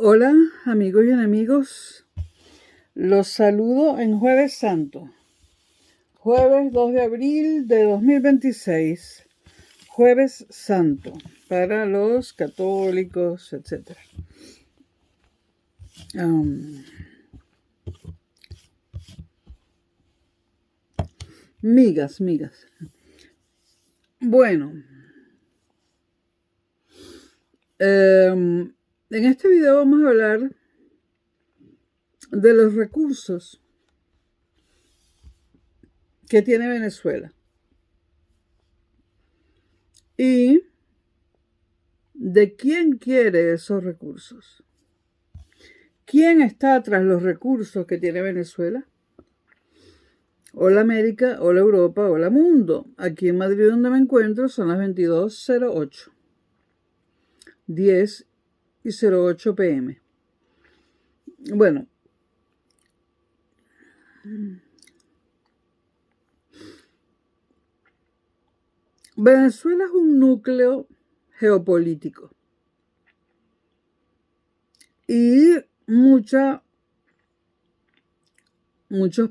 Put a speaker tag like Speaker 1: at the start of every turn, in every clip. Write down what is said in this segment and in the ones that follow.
Speaker 1: Hola amigos y enemigos, los saludo en Jueves Santo, jueves 2 de abril de 2026, Jueves Santo, para los católicos, etc. Migas. Bueno, en este video vamos a hablar de los recursos que tiene Venezuela y de quién quiere esos recursos. ¿Quién está tras los recursos que tiene Venezuela? Hola América, hola Europa, hola mundo. Aquí en Madrid donde me encuentro son las 22:08, 10:08 p.m. Bueno, Venezuela es un núcleo geopolítico y muchos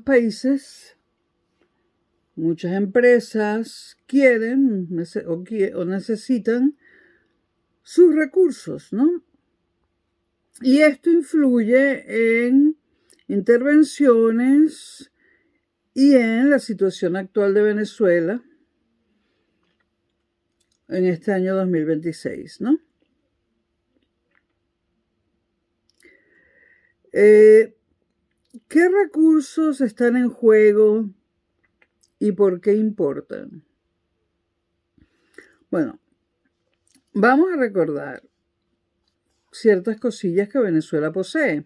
Speaker 1: países, muchas empresas quieren o necesitan sus recursos, ¿no? Y esto influye en intervenciones y en la situación actual de Venezuela en este año 2026, ¿no? ¿Qué recursos están en juego y por qué importan? Bueno, vamos a recordar ciertas cosillas que Venezuela posee.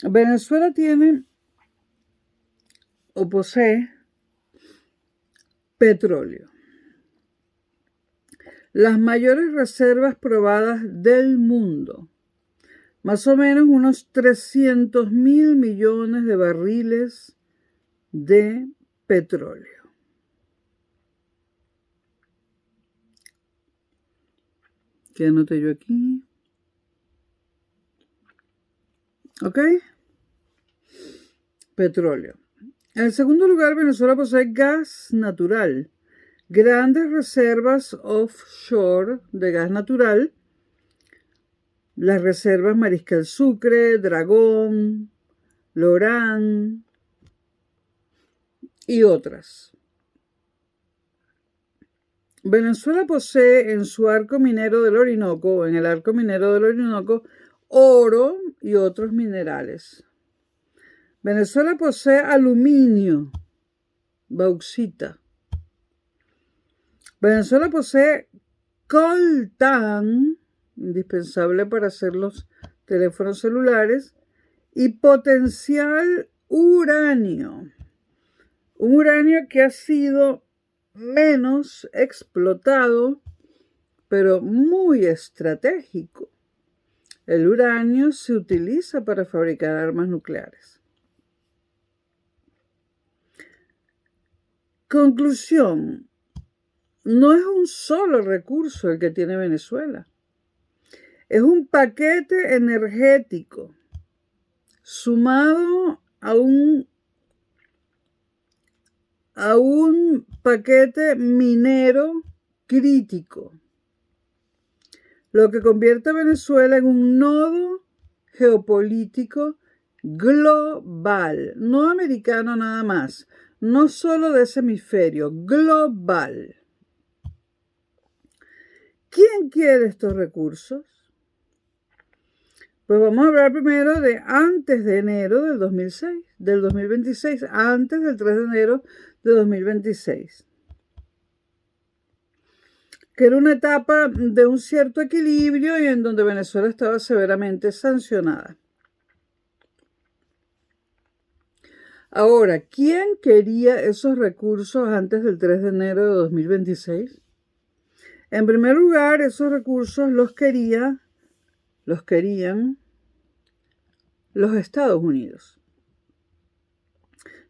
Speaker 1: Venezuela tiene o posee petróleo. Las mayores reservas probadas del mundo. Más o menos unos 300.000 millones de barriles de petróleo. ¿Qué anoté yo aquí? ¿Ok? Petróleo. En segundo lugar, Venezuela posee gas natural. Grandes reservas offshore de gas natural. Las reservas Mariscal Sucre, Dragón, Lorán y otras. Venezuela posee en su arco minero del Orinoco, en el arco minero del Orinoco, oro y otros minerales. Venezuela posee aluminio, bauxita. Venezuela posee coltán, indispensable para hacer los teléfonos celulares, y potencial uranio. Un uranio que ha sido menos explotado, pero muy estratégico. El uranio se utiliza para fabricar armas nucleares. Conclusión, no es un solo recurso el que tiene Venezuela. Es un paquete energético sumado a un paquete minero crítico, lo que convierte a Venezuela en un nodo geopolítico global, no americano nada más, no solo de ese hemisferio, global. ¿Quién quiere estos recursos? Pues vamos a hablar primero de antes de enero del 2026, antes del 3 de enero de 2026. Que era una etapa de un cierto equilibrio y en donde Venezuela estaba severamente sancionada. Ahora, ¿quién quería esos recursos antes del 3 de enero de 2026? En primer lugar, esos recursos los querían los Estados Unidos.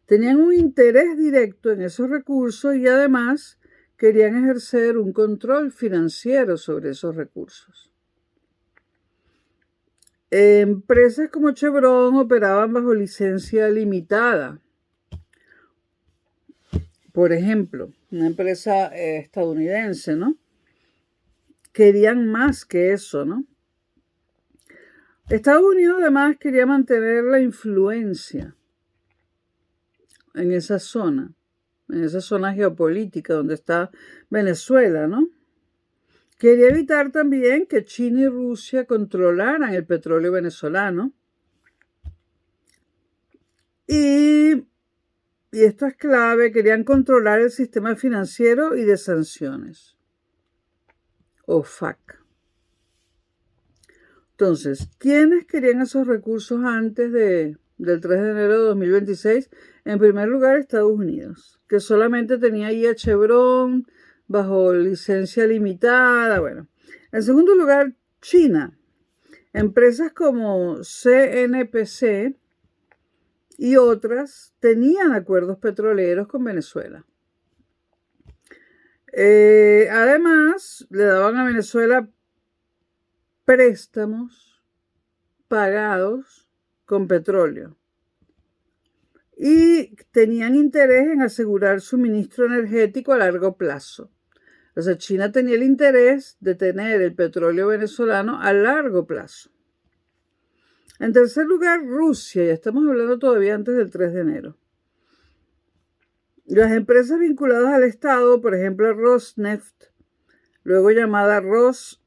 Speaker 1: Tenían un interés directo en esos recursos y además querían ejercer un control financiero sobre esos recursos. Empresas como Chevron operaban bajo licencia limitada. Por ejemplo, una empresa estadounidense, ¿no? Querían más que eso, ¿no? Estados Unidos además quería mantener la influencia en esa zona geopolítica donde está Venezuela, ¿no? Quería evitar también que China y Rusia controlaran el petróleo venezolano. Y esto es clave, querían controlar el sistema financiero y de sanciones. OFAC. Entonces, ¿quiénes querían esos recursos antes del 3 de enero de 2026? En primer lugar, Estados Unidos, que solamente tenía ahí a Chevron bajo licencia limitada. Bueno, en segundo lugar, China. Empresas como CNPC y otras tenían acuerdos petroleros con Venezuela. Además, le daban a Venezuela préstamos pagados con petróleo y tenían interés en asegurar suministro energético a largo plazo. O sea, China tenía el interés de tener el petróleo venezolano a largo plazo. En tercer lugar, Rusia, ya estamos hablando todavía antes del 3 de enero. Las empresas vinculadas al Estado, por ejemplo, Rosneft, luego llamada Rosneft,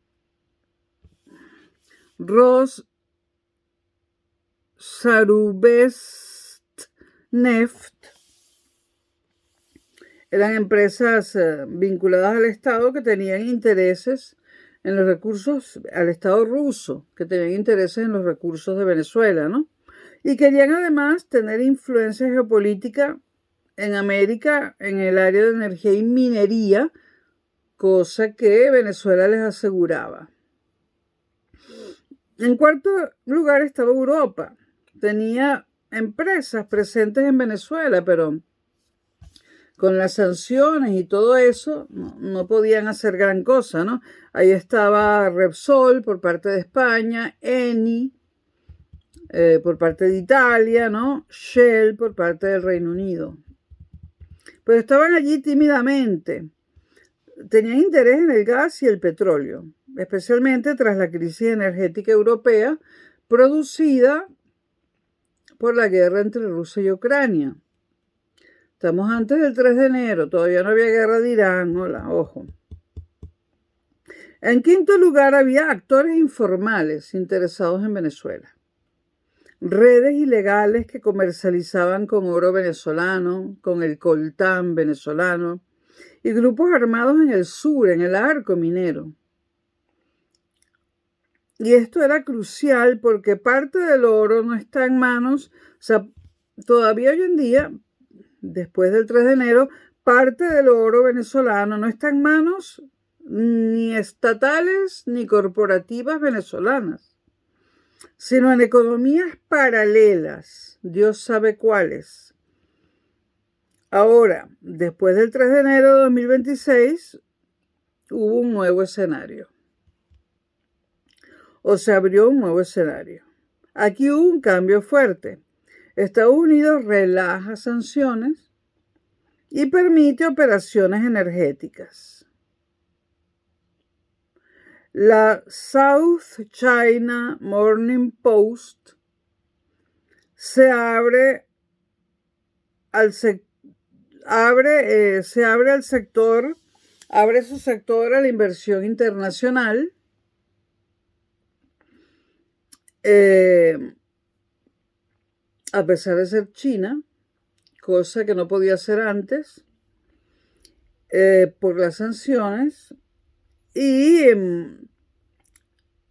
Speaker 1: eran empresas vinculadas al Estado que tenían intereses en los recursos, al Estado ruso, que tenían intereses en los recursos de Venezuela, ¿no? Y querían además tener influencia geopolítica en América, en el área de energía y minería, cosa que Venezuela les aseguraba. En cuarto lugar estaba Europa. Tenía empresas presentes en Venezuela, pero con las sanciones y todo eso no podían hacer gran cosa, ¿no? Ahí estaba Repsol por parte de España, Eni por parte de Italia, ¿no? Shell por parte del Reino Unido. Pero estaban allí tímidamente. Tenían interés en el gas y el petróleo, especialmente tras la crisis energética europea producida por la guerra entre Rusia y Ucrania. Estamos antes del 3 de enero, todavía no había guerra de Irán, ojo. En quinto lugar, había actores informales interesados en Venezuela. Redes ilegales que comercializaban con oro venezolano, con el coltán venezolano, y grupos armados en el sur, en el arco minero. Y esto era crucial porque parte del oro no está en manos, o sea, todavía hoy en día, después del 3 de enero, parte del oro venezolano no está en manos ni estatales ni corporativas venezolanas, sino en economías paralelas, Dios sabe cuáles. Ahora, después del 3 de enero de 2026, hubo un nuevo escenario. O se abrió un nuevo escenario. Aquí hubo un cambio fuerte. Estados Unidos relaja sanciones y permite operaciones energéticas. La South China Morning Post se abre al sector. Abre su sector a la inversión internacional, a pesar de ser China, cosa que no podía hacer antes por las sanciones, y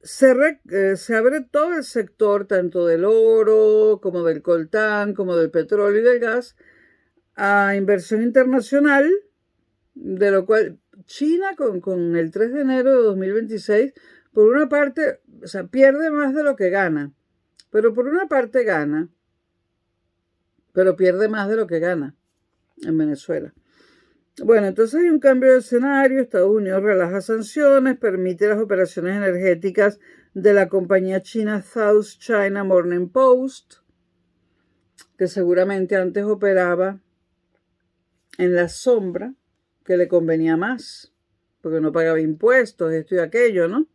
Speaker 1: se abre todo el sector, tanto del oro como del coltán, como del petróleo y del gas, a inversión internacional, de lo cual China con el 3 de enero de 2026, por una parte, o sea, pierde más de lo que gana, pero por una parte gana, pero pierde más de lo que gana en Venezuela. Bueno, entonces hay un cambio de escenario. Estados Unidos relaja sanciones, permite las operaciones energéticas de la compañía china South China Morning Post, que seguramente antes operaba en la sombra, que le convenía más, porque no pagaba impuestos, esto y aquello, ¿no?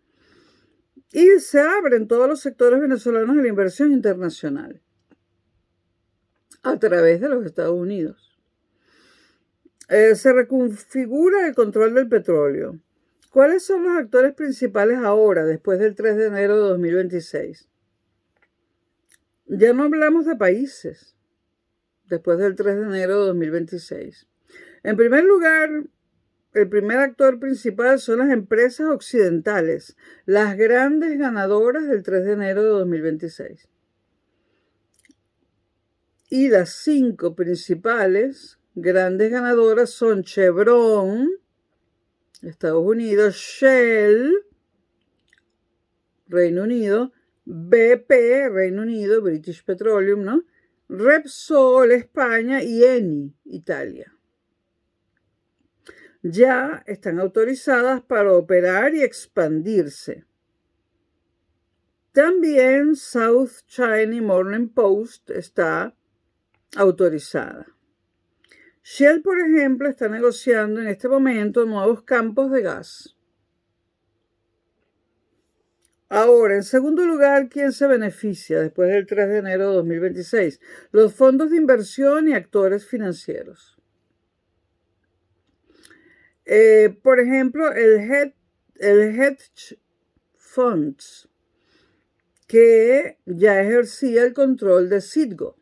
Speaker 1: Y se abren todos los sectores venezolanos de la inversión internacional a través de los Estados Unidos. Se reconfigura el control del petróleo. ¿Cuáles son los actores principales ahora, después del 3 de enero de 2026? Ya no hablamos de países, después del 3 de enero de 2026. En primer lugar, el primer actor principal son las empresas occidentales, las grandes ganadoras del 3 de enero de 2026. Y las 5 principales grandes ganadoras son Chevron, Estados Unidos, Shell, Reino Unido, BP, Reino Unido, British Petroleum, ¿no? Repsol, España y Eni, Italia. Ya están autorizadas para operar y expandirse. También South China Morning Post está autorizada. Shell, por ejemplo, está negociando en este momento nuevos campos de gas. Ahora, en segundo lugar, ¿quién se beneficia después del 3 de enero de 2026? Los fondos de inversión y actores financieros. Por ejemplo, el hedge funds, que ya ejercía el control de Citgo.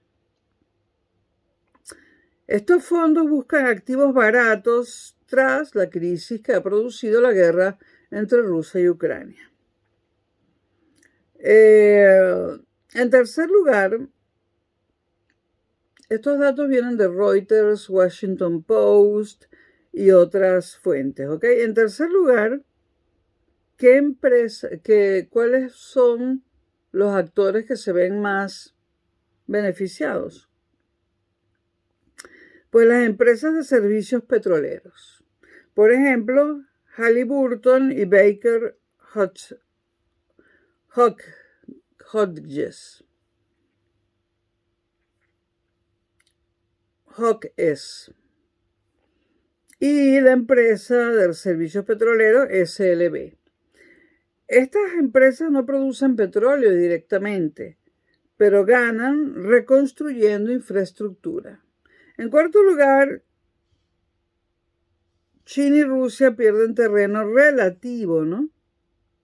Speaker 1: Estos fondos buscan activos baratos tras la crisis que ha producido la guerra entre Rusia y Ucrania. En tercer lugar, estos datos vienen de Reuters, Washington Post y otras fuentes, ¿ok? En tercer lugar, ¿cuáles son los actores que se ven más beneficiados? Pues las empresas de servicios petroleros. Por ejemplo, Halliburton y Baker Hughes. Y la empresa de servicios petroleros SLB. Estas empresas no producen petróleo directamente, pero ganan reconstruyendo infraestructura. En cuarto lugar, China y Rusia pierden terreno relativo, ¿no?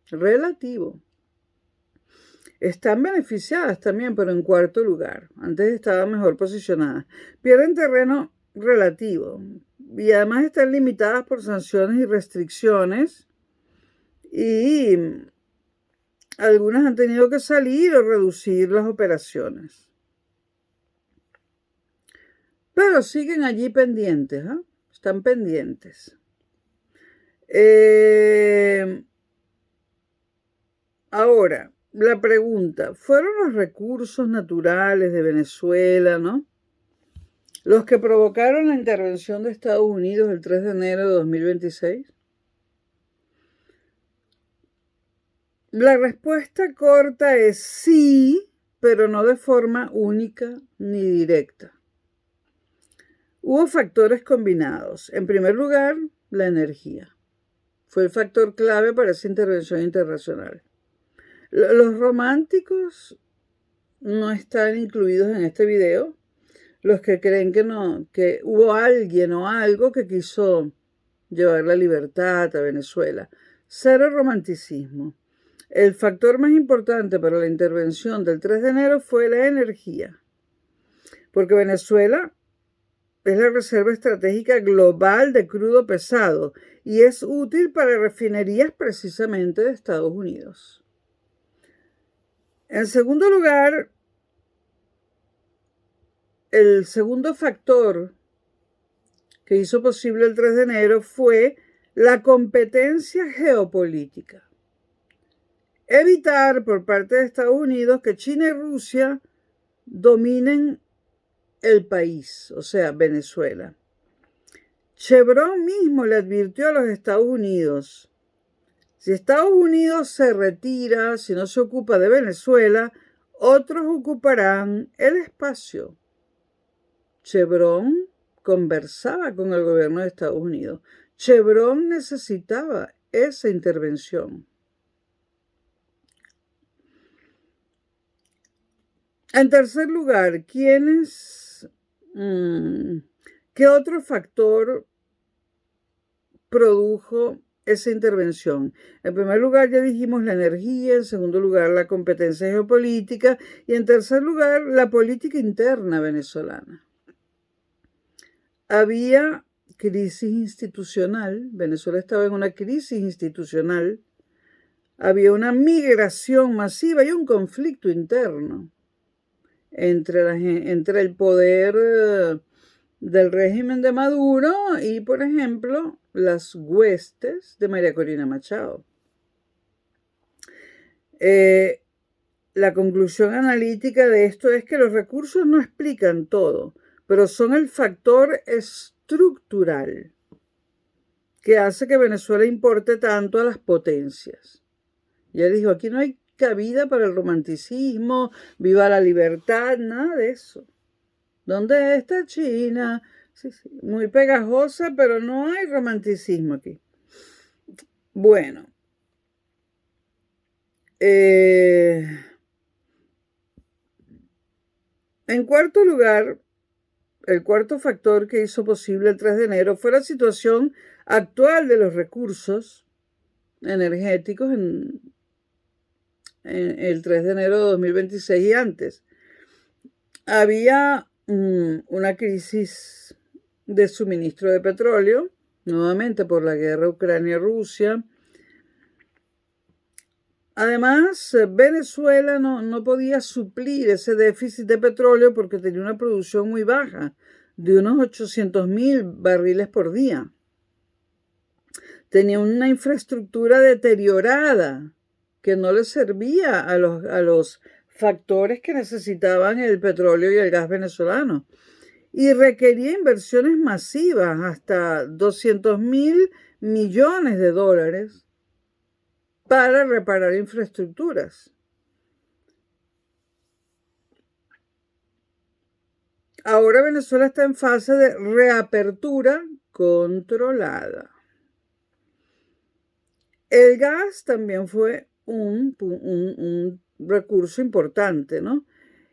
Speaker 1: Relativo. Están beneficiadas también, pero en cuarto lugar. Antes estaban mejor posicionadas. Pierden terreno relativo. Y además están limitadas por sanciones y restricciones. Y algunas han tenido que salir o reducir las operaciones. Pero siguen allí pendientes, ¿eh? Están pendientes. Ahora, la pregunta, ¿fueron los recursos naturales de Venezuela, ¿no?, los que provocaron la intervención de Estados Unidos el 3 de enero de 2026? La respuesta corta es sí, pero no de forma única ni directa. Hubo factores combinados. En primer lugar, la energía. Fue el factor clave para esa intervención internacional. Los románticos no están incluidos en este video. Los que creen que no, que hubo alguien o algo que quiso llevar la libertad a Venezuela. Cero romanticismo. El factor más importante para la intervención del 3 de enero fue la energía. Porque Venezuela es la reserva estratégica global de crudo pesado y es útil para refinerías precisamente de Estados Unidos. En segundo lugar, el segundo factor que hizo posible el 3 de enero fue la competencia geopolítica. Evitar por parte de Estados Unidos que China y Rusia dominen el país, o sea, Venezuela. Chevron mismo le advirtió a los Estados Unidos: Si Estados Unidos se retira, si no se ocupa de Venezuela, otros ocuparán el espacio. Chevron conversaba con el gobierno de Estados Unidos. Chevron necesitaba esa intervención. En tercer lugar, ¿qué otro factor produjo esa intervención? En primer lugar, ya dijimos la energía, en segundo lugar, la competencia geopolítica y en tercer lugar, la política interna venezolana. Había crisis institucional, Venezuela estaba en una crisis institucional, había una migración masiva y un conflicto interno entre el poder del régimen de Maduro y, por ejemplo, las huestes de María Corina Machado. La conclusión analítica de esto es que los recursos no explican todo, pero son el factor estructural que hace que Venezuela importe tanto a las potencias. Ya dijo, aquí no hay cabida para el romanticismo, viva la libertad, nada de eso. ¿Dónde está China? Sí, muy pegajosa, pero no hay romanticismo aquí. Bueno. En cuarto lugar, el cuarto factor que hizo posible el 3 de enero fue la situación actual de los recursos energéticos en el 3 de enero de 2026 y antes. Había una crisis de suministro de petróleo, nuevamente por la guerra Ucrania-Rusia. Además, Venezuela no podía suplir ese déficit de petróleo porque tenía una producción muy baja, de unos 800,000 barriles por día. Tenía una infraestructura deteriorada que no le servía a los factores que necesitaban el petróleo y el gas venezolano. Y requería inversiones masivas, hasta 200,000 millones de dólares, para reparar infraestructuras. Ahora Venezuela está en fase de reapertura controlada. El gas también fue un recurso importante, ¿no?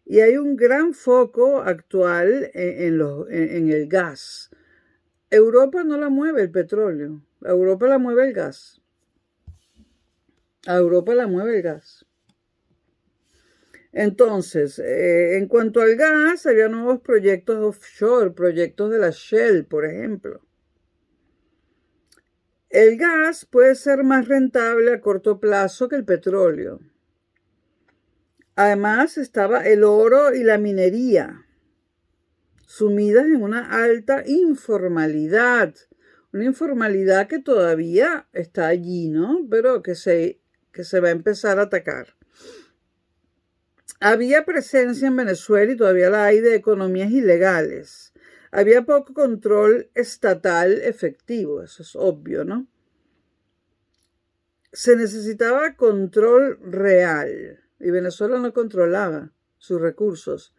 Speaker 1: Y hay un gran foco actual en el gas. Europa no la mueve el petróleo, a Europa la mueve el gas. A Europa la mueve el gas. Entonces, en cuanto al gas, había nuevos proyectos offshore, proyectos de la Shell, por ejemplo. El gas puede ser más rentable a corto plazo que el petróleo. Además, estaba el oro y la minería, sumidas en una alta informalidad. Una informalidad que todavía está allí, ¿no? Pero que se va a empezar a atacar. Había presencia en Venezuela, y todavía la hay, de economías ilegales. Había poco control estatal efectivo, eso es obvio, ¿no? Se necesitaba control real, y Venezuela no controlaba sus recursos.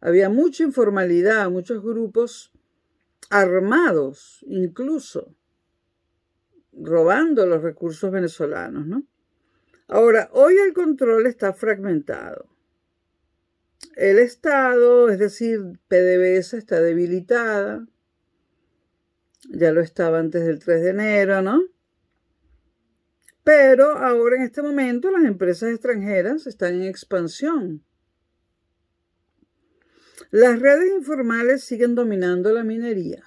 Speaker 1: Había mucha informalidad, muchos grupos armados, incluso, robando los recursos venezolanos, ¿no? Ahora, hoy el control está fragmentado. El Estado, es decir, PDVSA, está debilitada. Ya lo estaba antes del 3 de enero, ¿no? Pero ahora en este momento las empresas extranjeras están en expansión. Las redes informales siguen dominando la minería.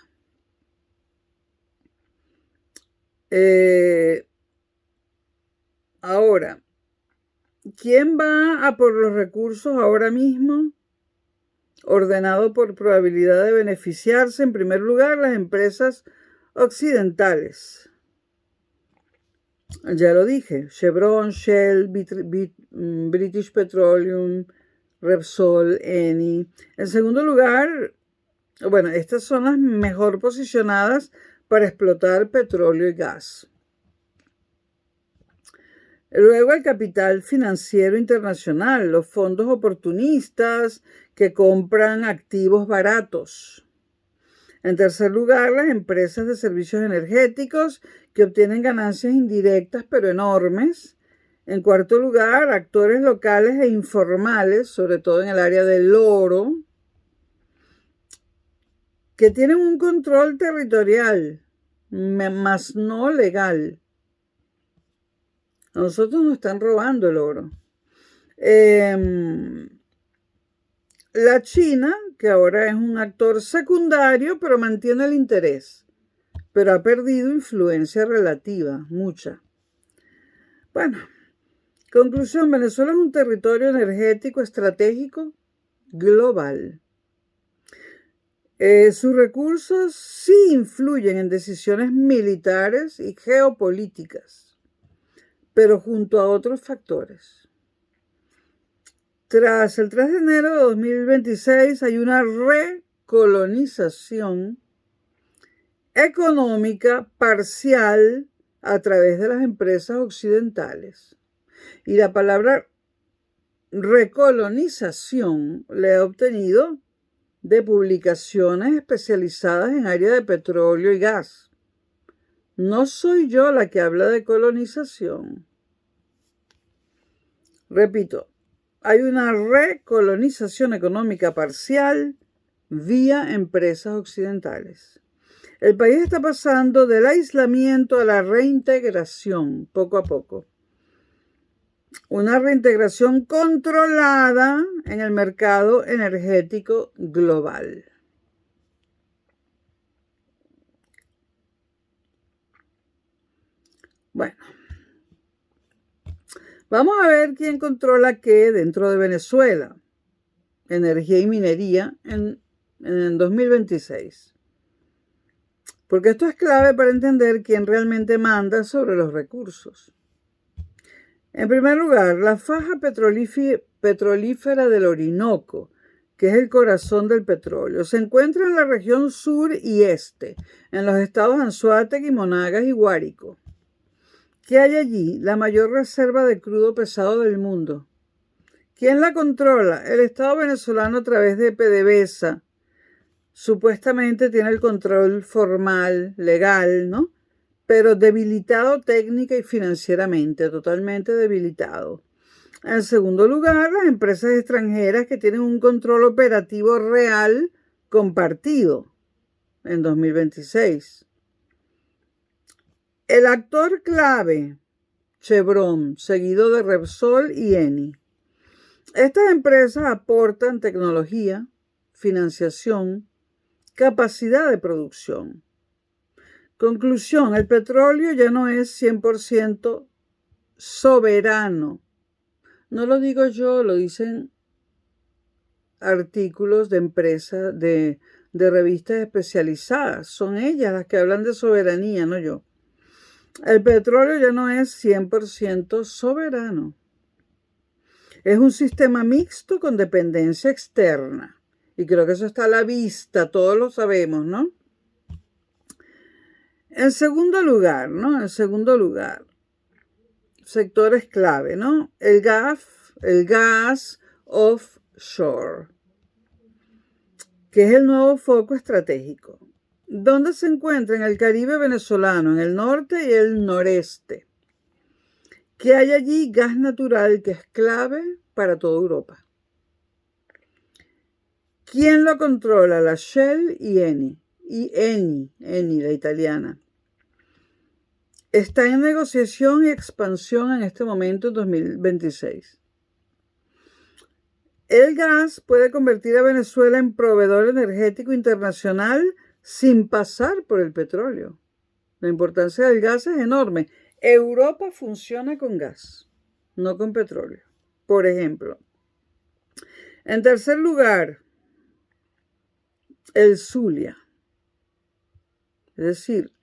Speaker 1: Ahora, ¿quién va a por los recursos ahora mismo? Ordenado por probabilidad de beneficiarse, en primer lugar, las empresas occidentales. Ya lo dije, Chevron, Shell, British Petroleum, Repsol, Eni. En segundo lugar, bueno, estas son las mejor posicionadas para explotar petróleo y gas. Luego el capital financiero internacional, los fondos oportunistas que compran activos baratos. En tercer lugar, las empresas de servicios energéticos que obtienen ganancias indirectas pero enormes. En cuarto lugar, actores locales e informales, sobre todo en el área del oro, que tienen un control territorial, más no legal. A nosotros nos están robando el oro. La China, que ahora es un actor secundario, pero mantiene el interés, pero ha perdido influencia relativa, mucha. Bueno, conclusión, Venezuela es un territorio energético estratégico global. Sus recursos sí influyen en decisiones militares y geopolíticas, pero junto a otros factores. Tras el 3 de enero de 2026 hay una recolonización económica parcial a través de las empresas occidentales. Y la palabra recolonización la he obtenido de publicaciones especializadas en área de petróleo y gas. No soy yo la que habla de colonización. Repito, hay una recolonización económica parcial vía empresas occidentales. El país está pasando del aislamiento a la reintegración, poco a poco. Una reintegración controlada en el mercado energético global. Bueno, vamos a ver quién controla qué dentro de Venezuela. Energía y minería en 2026. Porque esto es clave para entender quién realmente manda sobre los recursos. En primer lugar, la faja petrolífera del Orinoco, que es el corazón del petróleo, se encuentra en la región sur y este, en los estados Anzoátegui, Monagas y Guárico. ¿Qué hay allí? La mayor reserva de crudo pesado del mundo. ¿Quién la controla? El Estado venezolano a través de PDVSA. Supuestamente tiene el control formal, legal, ¿no? Pero debilitado técnica y financieramente, totalmente debilitado. En segundo lugar, las empresas extranjeras que tienen un control operativo real compartido en 2026. El actor clave, Chevron, seguido de Repsol y Eni. Estas empresas aportan tecnología, financiación, capacidad de producción. Conclusión, el petróleo ya no es 100% soberano. No lo digo yo, lo dicen artículos de empresas, de revistas especializadas. Son ellas las que hablan de soberanía, no yo. El petróleo ya no es 100% soberano. Es un sistema mixto con dependencia externa. Y creo que eso está a la vista, todos lo sabemos, ¿no? En segundo lugar, sectores clave, ¿no? El gas offshore, que es el nuevo foco estratégico. ¿Dónde se encuentra? En el Caribe venezolano, en el norte y el noreste. Que hay allí gas natural que es clave para toda Europa. ¿Quién lo controla? La Shell y Eni. Y Eni, la italiana. Está en negociación y expansión en este momento, en 2026. El gas puede convertir a Venezuela en proveedor energético internacional sin pasar por el petróleo. La importancia del gas es enorme. Europa funciona con gas, no con petróleo, por ejemplo. En tercer lugar, el Zulia, es decir,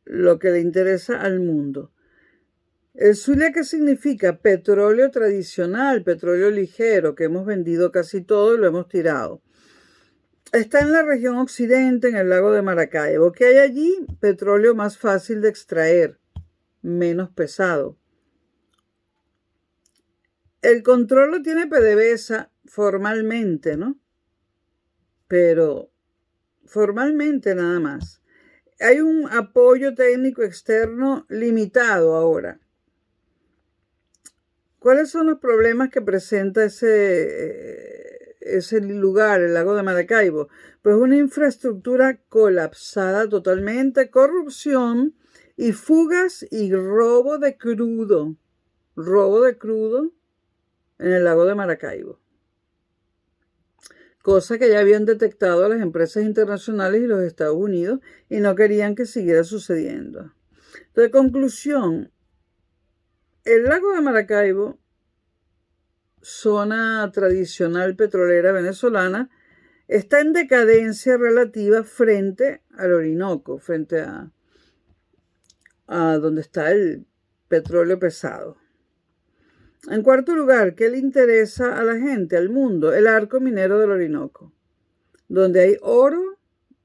Speaker 1: lo que le interesa al mundo. El Zulia, ¿qué significa? Petróleo tradicional, petróleo ligero, que hemos vendido casi todo y lo hemos tirado. Está en la región occidente, en el lago de Maracaibo. ¿Qué hay allí? Petróleo más fácil de extraer, menos pesado. El control lo tiene PDVSA formalmente, ¿no? Pero formalmente nada más. Hay un apoyo técnico externo limitado ahora. ¿Cuáles son los problemas que presenta ese lugar, el lago de Maracaibo? Pues una infraestructura colapsada totalmente, corrupción y fugas y robo de crudo. Robo de crudo en el lago de Maracaibo. Cosa que ya habían detectado las empresas internacionales y los Estados Unidos y no querían que siguiera sucediendo. De conclusión, el lago de Maracaibo, zona tradicional petrolera venezolana, está en decadencia relativa frente al Orinoco, frente a donde está el petróleo pesado. En cuarto lugar, ¿qué le interesa a la gente, al mundo? El arco minero del Orinoco, donde hay oro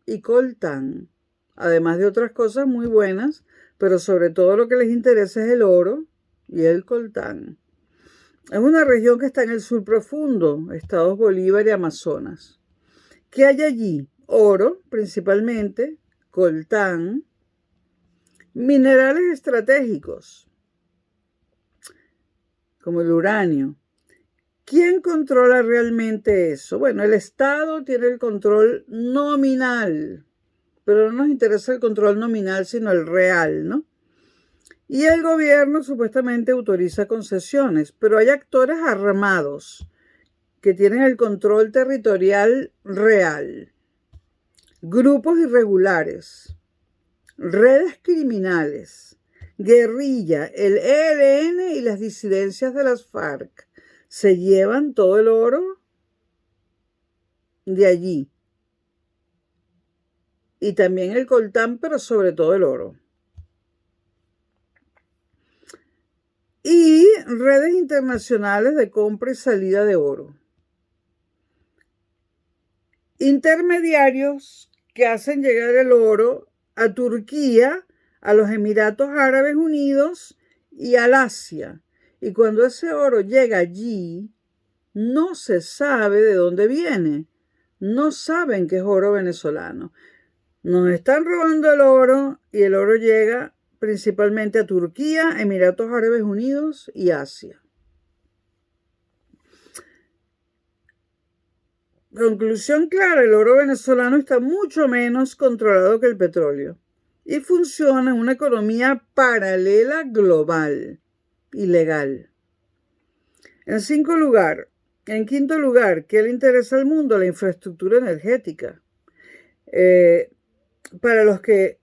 Speaker 1: y coltán, además de otras cosas muy buenas, pero sobre todo lo que les interesa es el oro y el coltán. Es una región que está en el sur profundo, estados Bolívar y Amazonas. ¿Qué hay allí? Oro, principalmente, coltán, minerales estratégicos, como el uranio. ¿Quién controla realmente eso? Bueno, el Estado tiene el control nominal, pero no nos interesa el control nominal, sino el real, ¿no? Y el gobierno supuestamente autoriza concesiones, pero hay actores armados que tienen el control territorial real. Grupos irregulares, redes criminales, guerrilla, el ELN y las disidencias de las FARC se llevan todo el oro de allí. Y también el coltán, pero sobre todo el oro. Y redes internacionales de compra y salida de oro. Intermediarios que hacen llegar el oro a Turquía, a los Emiratos Árabes Unidos y al Asia. Y cuando ese oro llega allí, no se sabe de dónde viene. No saben que es oro venezolano. Nos están robando el oro y el oro llega principalmente a Turquía, Emiratos Árabes Unidos y Asia. Conclusión clara, el oro venezolano está mucho menos controlado que el petróleo y funciona en una economía paralela global, ilegal. En quinto lugar, ¿qué le interesa al mundo? La infraestructura energética. Para los que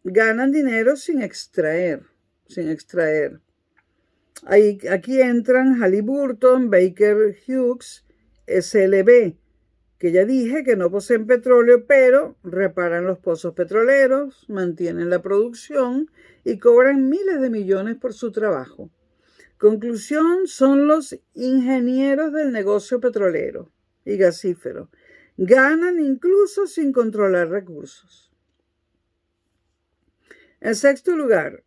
Speaker 1: ganan dinero sin extraer. Aquí entran Halliburton, Baker Hughes, SLB, que ya dije que no poseen petróleo, pero reparan los pozos petroleros, mantienen la producción y cobran miles de millones por su trabajo. Conclusión, son los ingenieros del negocio petrolero y gasífero. Ganan incluso sin controlar recursos. En sexto lugar,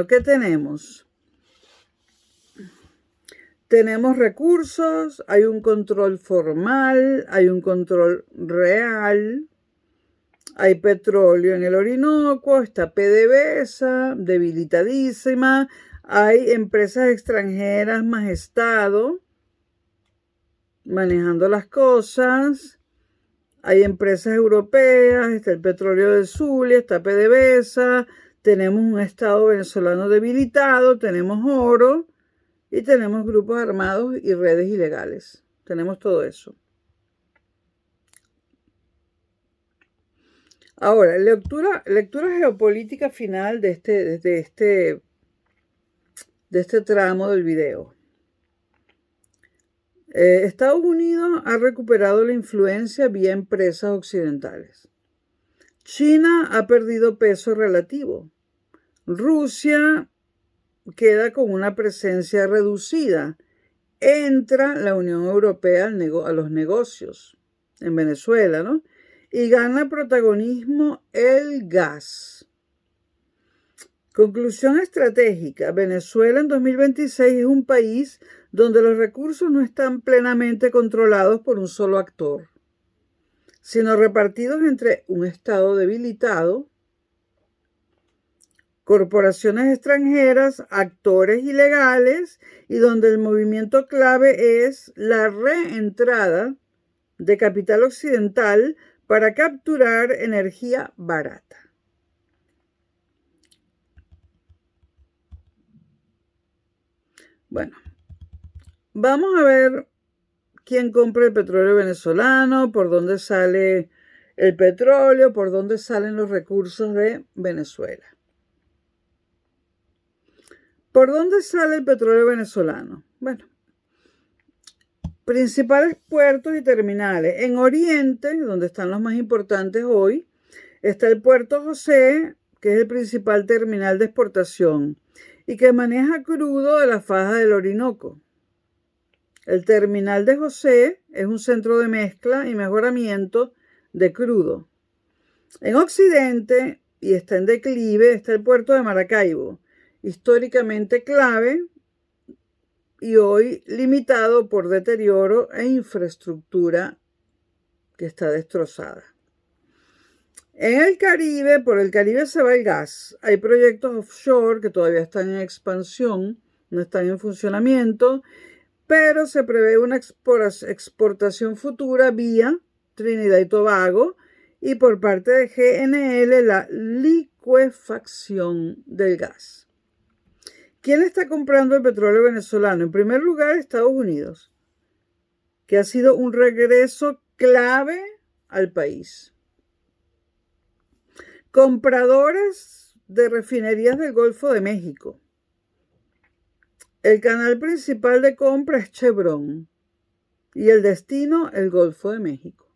Speaker 1: ¿qué tenemos? Tenemos recursos, hay un control formal, hay un control real, hay petróleo en el Orinoco, está PDVSA, debilitadísima, hay empresas extranjeras más Estado manejando las cosas, hay empresas europeas, está el petróleo del Zulia, está PDVSA, tenemos un Estado venezolano debilitado, tenemos oro y tenemos grupos armados y redes ilegales. Tenemos todo eso. Ahora, lectura geopolítica final de este tramo del video. Estados Unidos ha recuperado la influencia vía empresas occidentales. China ha perdido peso relativo. Rusia queda con una presencia reducida. Entra la Unión Europea a los negocios en Venezuela, ¿no? y gana protagonismo el gas. Conclusión estratégica. Venezuela en 2026 es un país donde los recursos no están plenamente controlados por un solo actor, sino repartidos entre un Estado debilitado, corporaciones extranjeras, actores ilegales y donde el movimiento clave es la reentrada de capital occidental para capturar energía barata. Bueno, vamos a ver quién compra el petróleo venezolano, por dónde sale el petróleo, por dónde salen los recursos de Venezuela. ¿Por dónde sale el petróleo venezolano? Bueno, principales puertos y terminales. En Oriente, donde están los más importantes hoy, está el Puerto José, que es el principal terminal de exportación y que maneja crudo de la faja del Orinoco. El terminal de José es un centro de mezcla y mejoramiento de crudo. En Occidente, y está en declive, está el puerto de Maracaibo, históricamente clave y hoy limitado por deterioro e infraestructura que está destrozada. En el Caribe, por el Caribe se va el gas. Hay proyectos offshore que todavía están en expansión, no están en funcionamiento, pero se prevé una exportación futura vía Trinidad y Tobago y por parte de GNL la licuefacción del gas. ¿Quién está comprando el petróleo venezolano? En primer lugar, Estados Unidos, que ha sido un regreso clave al país. Compradores de refinerías del Golfo de México. El canal principal de compra es Chevron y el destino el Golfo de México.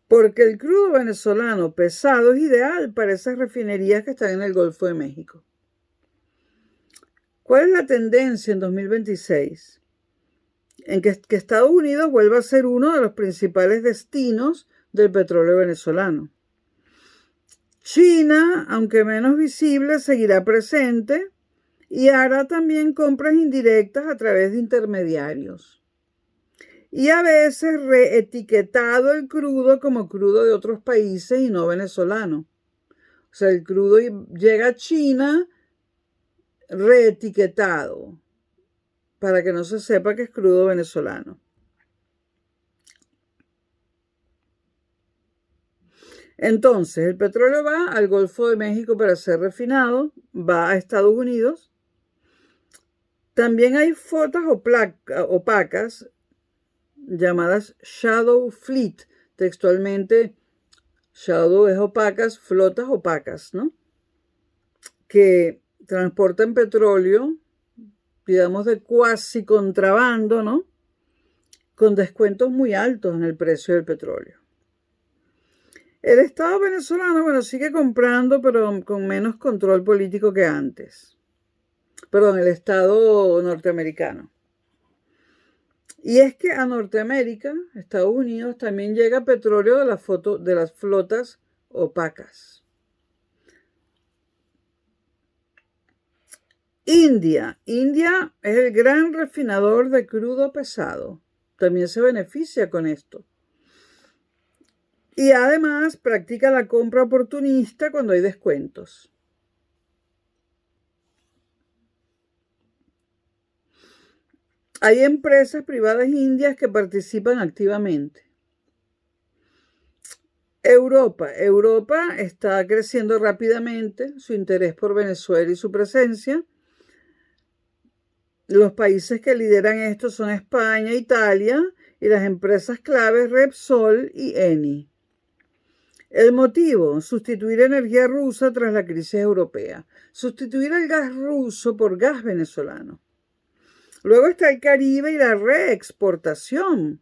Speaker 1: Porque el crudo venezolano pesado es ideal para esas refinerías que están en el Golfo de México. ¿Cuál es la tendencia en 2026? En que Estados Unidos vuelva a ser uno de los principales destinos del petróleo venezolano. China, aunque menos visible, seguirá presente y hará también compras indirectas a través de intermediarios. Y a veces reetiquetado el crudo como crudo de otros países y no venezolano. O sea, el crudo llega a China reetiquetado para que no se sepa que es crudo venezolano. Entonces, el petróleo va al Golfo de México para ser refinado, va a Estados Unidos. También hay flotas opacas llamadas shadow fleet. Textualmente, shadow es opacas, flotas opacas, ¿no? Que transportan petróleo, digamos, de cuasi contrabando, ¿no? Con descuentos muy altos en el precio del petróleo. El Estado venezolano, bueno, sigue comprando, pero con menos control político que antes. Perdón, el Estado norteamericano. Y es que a Norteamérica, Estados Unidos, también llega petróleo de las flotas opacas. India es el gran refinador de crudo pesado. También se beneficia con esto. Y además practica la compra oportunista cuando hay descuentos. Hay empresas privadas indias que participan activamente. Europa está creciendo rápidamente su interés por Venezuela y su presencia. Los países que lideran esto son España, Italia y las empresas claves Repsol y Eni. El motivo, sustituir energía rusa tras la crisis europea. Sustituir el gas ruso por gas venezolano. Luego está el Caribe y la reexportación.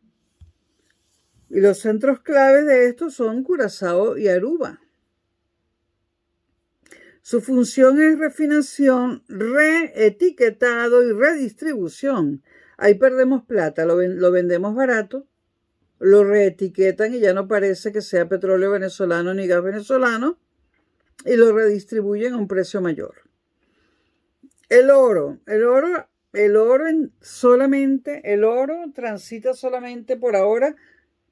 Speaker 1: Y los centros claves de esto son Curazao y Aruba. Su función es refinación, reetiquetado y redistribución. Ahí perdemos plata, lo vendemos barato lo reetiquetan y ya no parece que sea petróleo venezolano ni gas venezolano y lo redistribuyen a un precio mayor. El oro transita solamente por ahora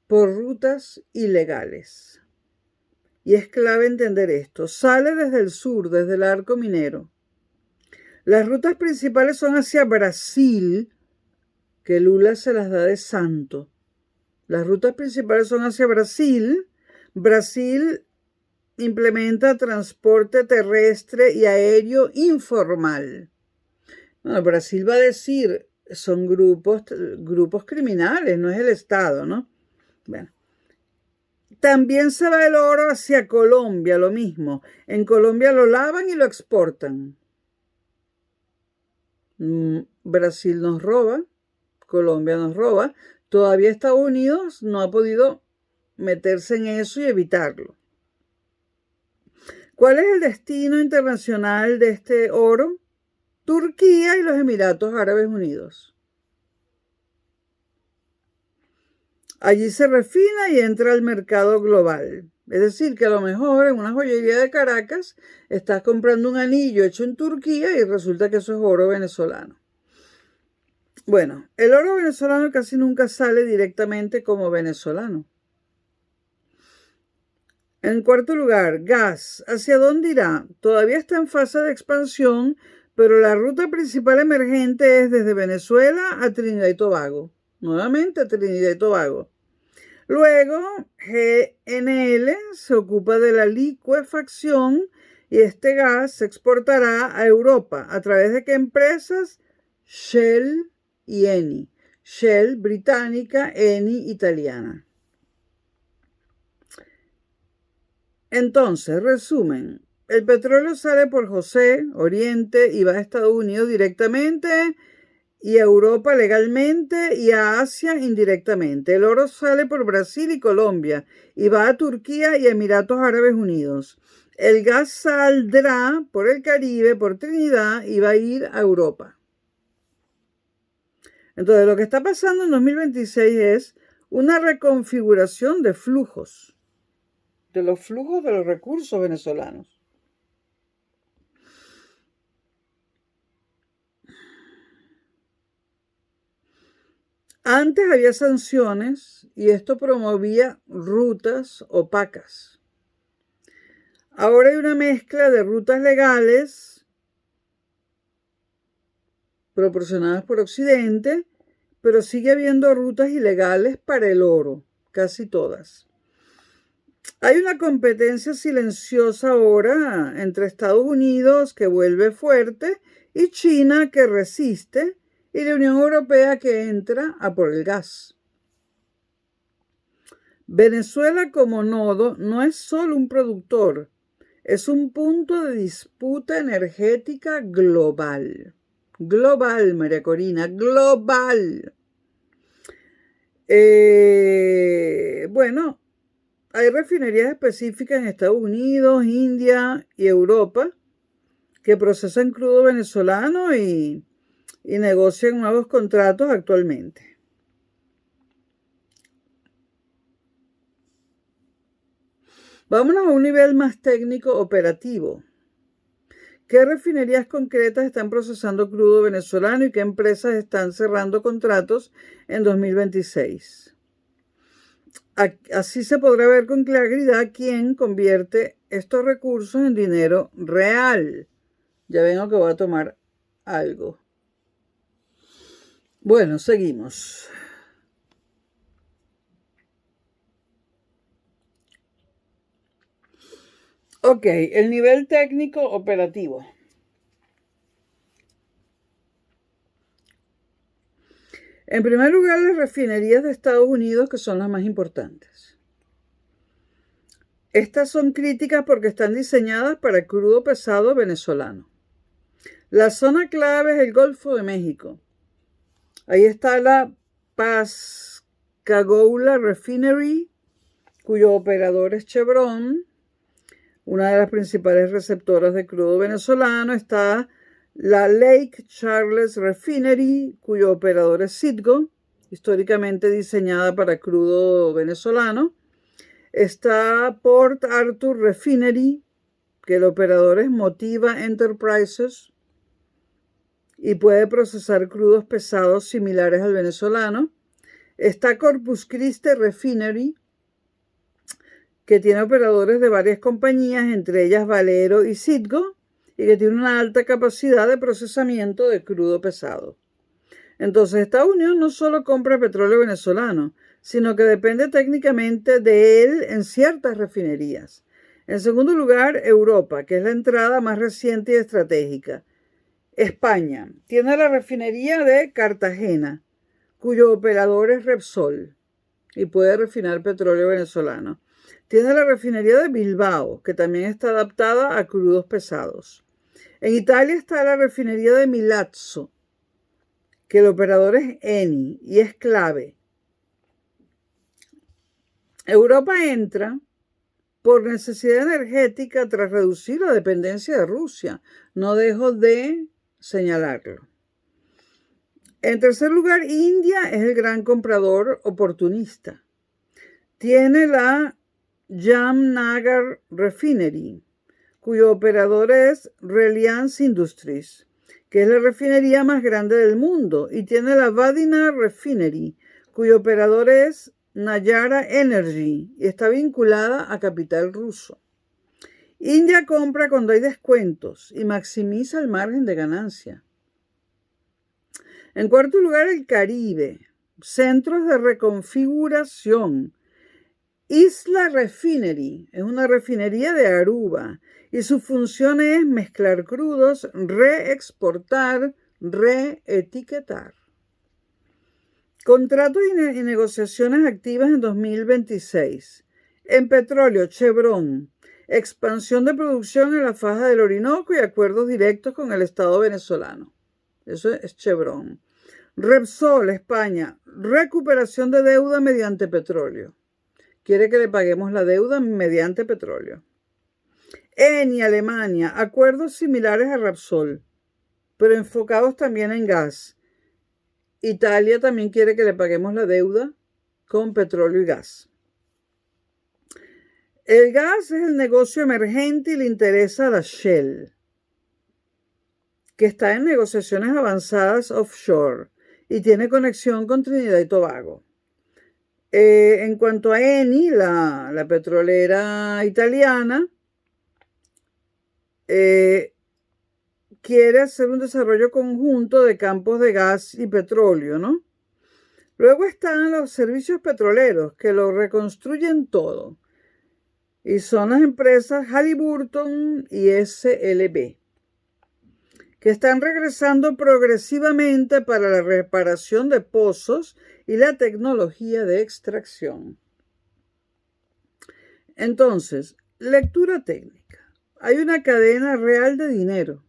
Speaker 1: por rutas ilegales. Y es clave entender esto. Sale desde el sur, desde el arco minero. Las rutas principales son hacia Brasil, que Lula se las da de santo. Las rutas principales son hacia Brasil. Brasil implementa transporte terrestre y aéreo informal. Bueno, Brasil va a decir, son grupos criminales, no es el Estado, ¿no? Bueno. También se va el oro hacia Colombia, lo mismo. En Colombia lo lavan y lo exportan. Brasil nos roba, Colombia nos roba. Todavía Estados Unidos no ha podido meterse en eso y evitarlo. ¿Cuál es el destino internacional de este oro? Turquía y los Emiratos Árabes Unidos. Allí se refina y entra al mercado global. Es decir, que a lo mejor en una joyería de Caracas estás comprando un anillo hecho en Turquía y resulta que eso es oro venezolano. Bueno, el oro venezolano casi nunca sale directamente como venezolano. En cuarto lugar, gas. ¿Hacia dónde irá? Todavía está en fase de expansión, pero la ruta principal emergente es desde Venezuela a Trinidad y Tobago. Nuevamente a Trinidad y Tobago. Luego, GNL se ocupa de la licuefacción y este gas se exportará a Europa. ¿A través de qué empresas? Shell y Eni. Shell británica, Eni italiana. Entonces, resumen. El petróleo sale por José, Oriente, y va a Estados Unidos directamente, y a Europa legalmente, y a Asia indirectamente. El oro sale por Brasil y Colombia, y va a Turquía y Emiratos Árabes Unidos. El gas saldrá por el Caribe, por Trinidad, y va a ir a Europa. Entonces, lo que está pasando en 2026 es una reconfiguración de flujos, de los flujos de los recursos venezolanos. Antes había sanciones y esto promovía rutas opacas. Ahora hay una mezcla de rutas legales proporcionadas por Occidente, pero sigue habiendo rutas ilegales para el oro, casi todas. Hay una competencia silenciosa ahora entre Estados Unidos, que vuelve fuerte, y China, que resiste, y la Unión Europea, que entra a por el gas. Venezuela como nodo no es solo un productor, es un punto de disputa energética global. Global, María Corina, global. Bueno, hay refinerías específicas en Estados Unidos, India y Europa que procesan crudo venezolano y negocian nuevos contratos actualmente. Vámonos a un nivel más técnico operativo. ¿Qué refinerías concretas están procesando crudo venezolano y qué empresas están cerrando contratos en 2026? Así se podrá ver con claridad quién convierte estos recursos en dinero real. Ya vengo que voy a tomar algo. Bueno, seguimos. Ok, el nivel técnico operativo. En primer lugar, las refinerías de Estados Unidos, que son las más importantes. Estas son críticas porque están diseñadas para crudo pesado venezolano. La zona clave es el Golfo de México. Ahí está la Pascagoula Refinery, cuyo operador es Chevron. Una de las principales receptoras de crudo venezolano. Está la Lake Charles Refinery, cuyo operador es Citgo, históricamente diseñada para crudo venezolano. Está Port Arthur Refinery, que el operador es Motiva Enterprises y puede procesar crudos pesados similares al venezolano. Está Corpus Christi Refinery, que tiene operadores de varias compañías, entre ellas Valero y Citgo, y que tiene una alta capacidad de procesamiento de crudo pesado. Entonces, Estados Unidos no solo compra petróleo venezolano, sino que depende técnicamente de él en ciertas refinerías. En segundo lugar, Europa, que es la entrada más reciente y estratégica. España tiene la refinería de Cartagena, cuyo operador es Repsol y puede refinar petróleo venezolano. Tiene la refinería de Bilbao, que también está adaptada a crudos pesados. En Italia está la refinería de Milazzo, que el operador es Eni y es clave. Europa entra por necesidad energética tras reducir la dependencia de Rusia. No dejo de señalarlo. En tercer lugar, India es el gran comprador oportunista. Tiene la Jamnagar Refinery, cuyo operador es Reliance Industries, que es la refinería más grande del mundo, y tiene la Vadina Refinery, cuyo operador es Nayara Energy y está vinculada a capital ruso. India compra cuando hay descuentos y maximiza el margen de ganancia. En cuarto lugar, el Caribe, centros de reconfiguración. Isla Refinery es una refinería de Aruba y su función es mezclar crudos, reexportar, reetiquetar. Contratos y negociaciones activas en 2026. En petróleo, Chevron, expansión de producción en la faja del Orinoco y acuerdos directos con el Estado venezolano. Eso es Chevron. Repsol, España, recuperación de deuda mediante petróleo. Quiere que le paguemos la deuda mediante petróleo. Eni, Alemania, acuerdos similares a Repsol, pero enfocados también en gas. Italia también quiere que le paguemos la deuda con petróleo y gas. El gas es el negocio emergente y le interesa a la Shell, que está en negociaciones avanzadas offshore y tiene conexión con Trinidad y Tobago. En cuanto a Eni, la petrolera italiana, quiere hacer un desarrollo conjunto de campos de gas y petróleo, ¿no? Luego están los servicios petroleros, que lo reconstruyen todo. Y son las empresas Halliburton y SLB, que están regresando progresivamente para la reparación de pozos y la tecnología de extracción. Entonces, lectura técnica. Hay una cadena real de dinero.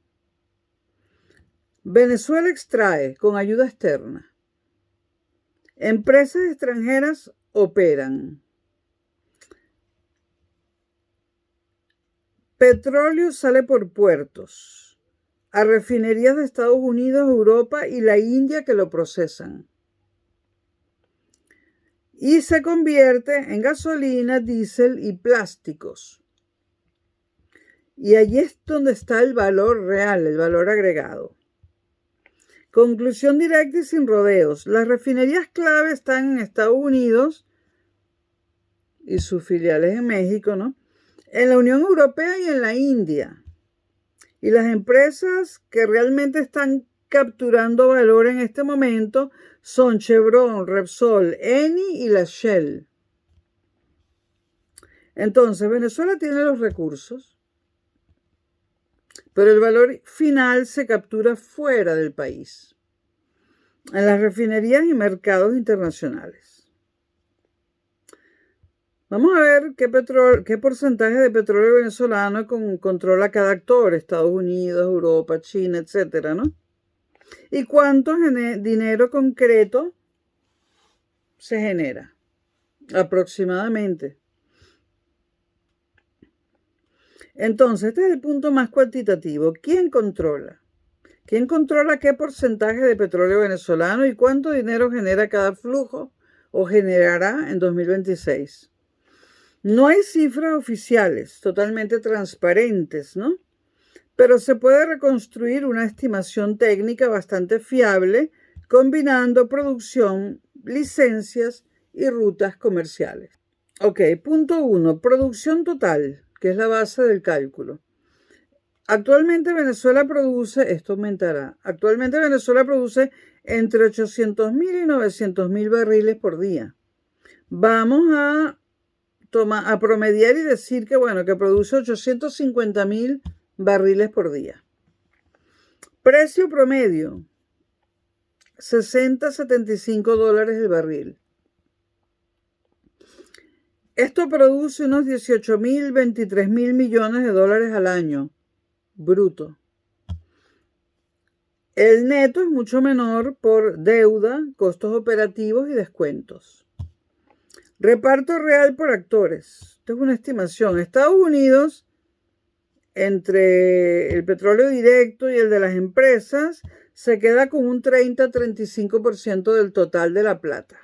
Speaker 1: Venezuela extrae con ayuda externa. Empresas extranjeras operan. Petróleo sale por puertos a refinerías de Estados Unidos, Europa y la India que lo procesan. Y se convierte en gasolina, diésel y plásticos. Y allí es donde está el valor real, el valor agregado. Conclusión directa y sin rodeos. Las refinerías clave están en Estados Unidos y sus filiales en México, ¿no? En la Unión Europea y en la India. Y las empresas que realmente están capturando valor en este momento son Chevron, Repsol, Eni y la Shell. Entonces, Venezuela tiene los recursos, pero el valor final se captura fuera del país, en las refinerías y mercados internacionales. Vamos a ver qué porcentaje de petróleo venezolano controla cada actor, Estados Unidos, Europa, China, etcétera, ¿no? Y cuánto dinero concreto se genera, aproximadamente. Entonces, este es el punto más cuantitativo. ¿Quién controla? ¿Quién controla qué porcentaje de petróleo venezolano y cuánto dinero genera cada flujo o generará en 2026? No hay cifras oficiales totalmente transparentes, ¿no? Pero se puede reconstruir una estimación técnica bastante fiable combinando producción, licencias y rutas comerciales. Ok, punto 1. Producción total, que es la base del cálculo. Actualmente Venezuela produce, esto aumentará, actualmente Venezuela produce entre 800.000 y 900.000 barriles por día. Vamos a promediar y decir que, bueno, que produce 850.000 barriles por día. Precio promedio, 60 a 75 dólares el barril. Esto produce unos 18.000, 23.000 millones de dólares al año, bruto. El neto es mucho menor por deuda, costos operativos y descuentos. Reparto real por actores. Esto es una estimación. Estados Unidos, entre el petróleo directo y el de las empresas, se queda con un 30-35% del total de la plata.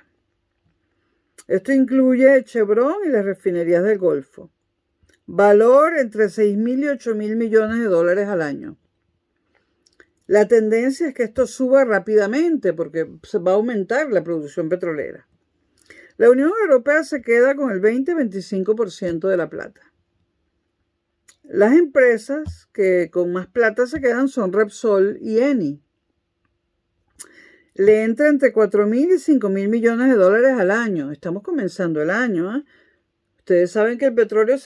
Speaker 1: Esto incluye Chevron y las refinerías del Golfo. Valor entre 6.000 y 8.000 millones de dólares al año. La tendencia es que esto suba rápidamente porque se va a aumentar la producción petrolera. La Unión Europea se queda con el 20-25% de la plata. Las empresas que con más plata se quedan son Repsol y Eni. Le entra entre 4.000 y 5.000 millones de dólares al año. Estamos comenzando el año, ¿eh? Ustedes saben que el petróleo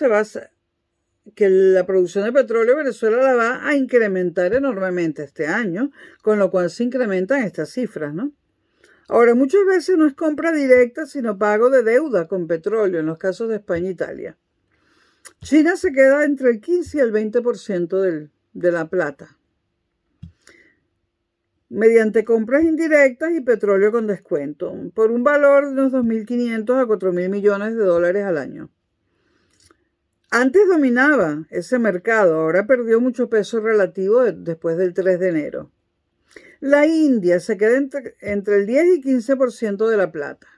Speaker 1: que la producción de petróleo Venezuela la va a incrementar enormemente este año, con lo cual se incrementan estas cifras, ¿no? Ahora, muchas veces no es compra directa, sino pago de deuda con petróleo, en los casos de España e Italia. China se queda entre el 15 y el 20% de la plata, mediante compras indirectas y petróleo con descuento, por un valor de unos 2.500 a 4.000 millones de dólares al año. Antes dominaba ese mercado, ahora perdió mucho peso relativo después del 3 de enero. La India se queda entre el 10 y 15% de la plata.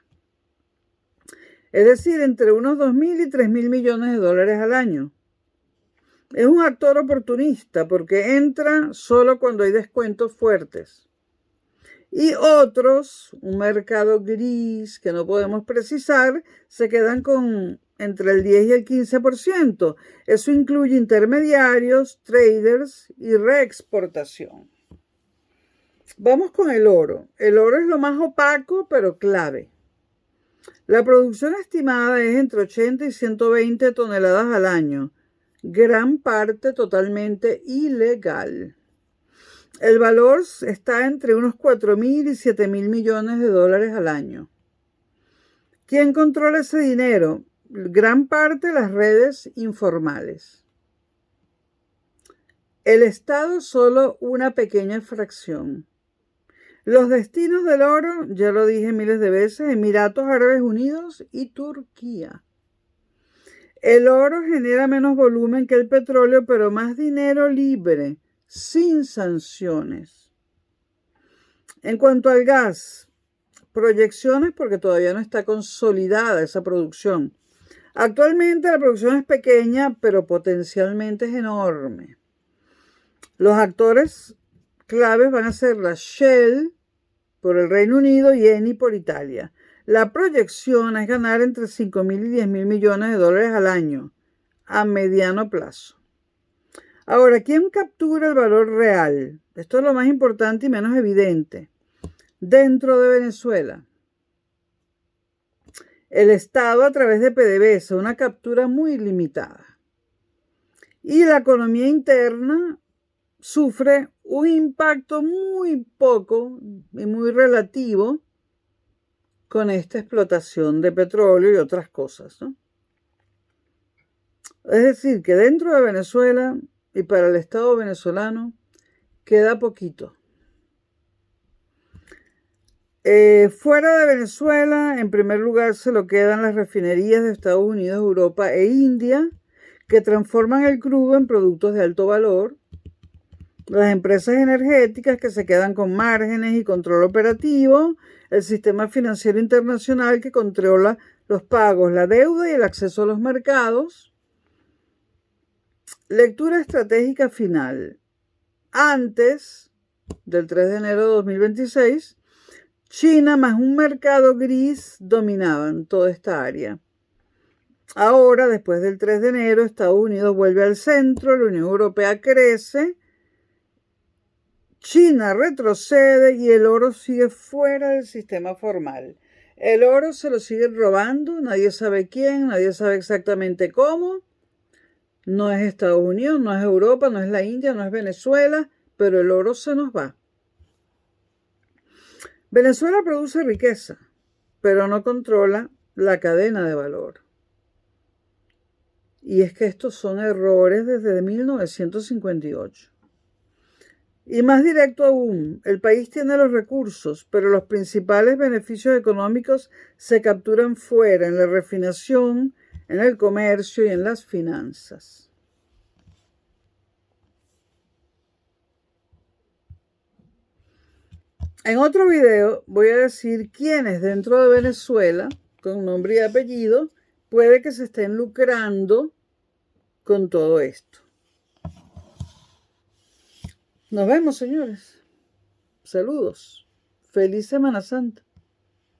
Speaker 1: Es decir, entre unos 2.000 y 3.000 millones de dólares al año. Es un actor oportunista porque entra solo cuando hay descuentos fuertes. Y otros, un mercado gris que no podemos precisar, se quedan con entre el 10 y el 15%. Eso incluye intermediarios, traders y reexportación. Vamos con el oro. El oro es lo más opaco, pero clave. La producción estimada es entre 80 y 120 toneladas al año, gran parte totalmente ilegal. El valor está entre unos 4.000 y 7.000 millones de dólares al año. ¿Quién controla ese dinero? Gran parte las redes informales. El Estado solo una pequeña fracción. Los destinos del oro, ya lo dije miles de veces, Emiratos Árabes Unidos y Turquía. El oro genera menos volumen que el petróleo, pero más dinero libre, sin sanciones. En cuanto al gas, proyecciones porque todavía no está consolidada esa producción. Actualmente la producción es pequeña, pero potencialmente es enorme. Los actores claves van a ser la Shell por el Reino Unido y Eni por Italia. La proyección es ganar entre 5.000 y 10.000 millones de dólares al año, a mediano plazo. Ahora, ¿quién captura el valor real? Esto es lo más importante y menos evidente. Dentro de Venezuela, el Estado a través de PDVSA, una captura muy limitada. Y la economía interna sufre un impacto muy poco y muy relativo con esta explotación de petróleo y otras cosas, ¿no? Es decir, que dentro de Venezuela y para el Estado venezolano queda poquito. Fuera de Venezuela, en primer lugar, se lo quedan las refinerías de Estados Unidos, Europa e India, que transforman el crudo en productos de alto valor. Las empresas energéticas que se quedan con márgenes y control operativo, el sistema financiero internacional que controla los pagos, la deuda y el acceso a los mercados. Lectura estratégica final. Antes del 3 de enero de 2026, China más un mercado gris dominaban toda esta área. Ahora, después del 3 de enero, Estados Unidos vuelve al centro, la Unión Europea crece, China retrocede y el oro sigue fuera del sistema formal. El oro se lo siguen robando, nadie sabe quién, nadie sabe exactamente cómo. No es Estados Unidos, no es Europa, no es la India, no es Venezuela, pero el oro se nos va. Venezuela produce riqueza, pero no controla la cadena de valor. Y es que estos son errores desde 1958. Y más directo aún, el país tiene los recursos, pero los principales beneficios económicos se capturan fuera, en la refinación, en el comercio y en las finanzas. En otro video voy a decir quiénes dentro de Venezuela, con nombre y apellido, puede que se estén lucrando con todo esto. Nos vemos, señores. Saludos. Feliz Semana Santa.